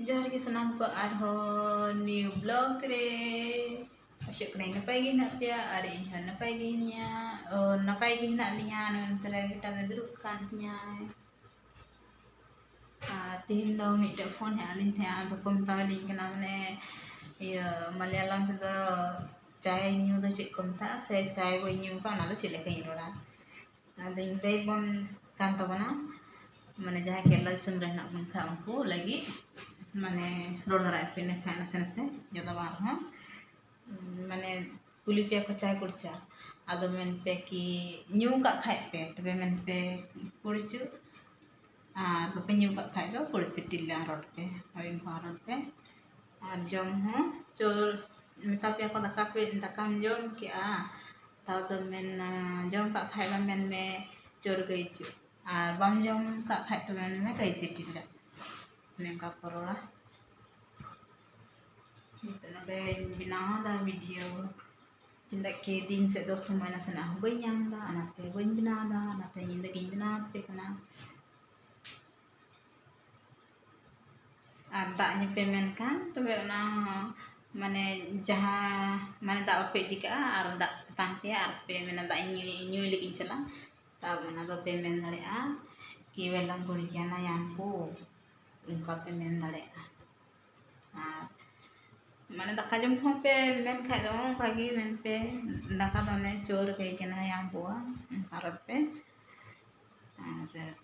जोहार के सनाम को न्यू ब्लॉग रे अशोक ने नपाय गे ना पे और इन नपाय गे निया और नपाय गे ना लिया नंतर बेटा में दुरुक कान तिया तीन दो मिट फोन है आलिन थे तो कम ताली कना मने ये मलयालम तो चाय न्यू तो चेक कम था से चाय वो न्यू का ना तो चिले कहीं रोड़ा अदे ले बन कान तो बना मने जहाँ के लसन रहना बन खा उनको लगी मने रोड रहा पे ने खाना से ज़्यादा बार हाँ मने कुली पे को चाय कुड़चा आदो मन पे कि न्यू का खाए पे तबे मन पे कुड़चू तो पे न्यू का खाए दो कुड़चू टिल्ला रोड पे और इनको रोड पे और जम हो चोर मिता पे को दका में जम किया ताऊ तो मैं जम का खाए ला मैं चोर गई चु और बम जम का खाए तो मैं गई चु टिल्ला ने का करोड़ा नबे बनाव दा वीडियो चिंता के दिन से दो समय ना सना बई yang दा अनाते बई बनाव दा अनाते इन दे बनाव पे कना और दाग नी पेमेंट kan तबे ना माने जहाँ माने दाग पे दिका और दाग तंग पे और पे मेना दाग न्यू लेकिन चला तब ना दो पेमेंट दड़े आ कि वेलंग गुड़ी क्या ना yang को उनका पेमेंट दड़े आ माने दाका जम खो पे मेन खाय दो कागी मेन पे दाका दोने चोर गई के ना yang बुआ कारत पे और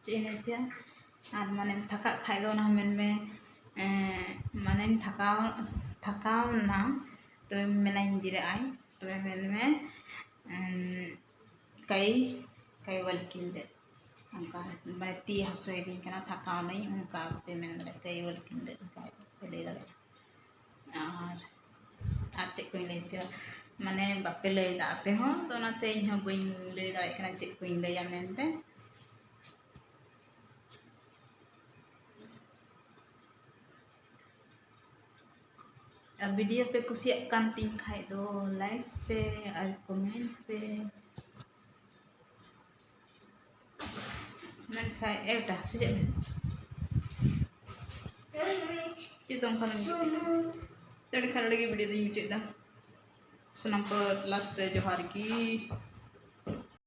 चीने पे और माने थका खाय दो ना मेन में माने थकाव ना तो मेना इंजिरे आई तो मेन में कई वाल किल दे उनका माने ती हसोय दी कना थकाव नहीं उनका पेमेंट दे कई वाल किल दे उनका ले दे और चेक कोई ले पे माने बापे ले दा पे हो तो ना ते इन बई ले दा कना चेक कोई ले या मेनते अब वीडियो पे कुसिया कान तीन खाए दो लाइक पे और कमेंट पे मन खाए एटा सुजे चितम खान तड़ खान लगी वीडियो दी मिटे दा सनम पर लास्ट जोहार की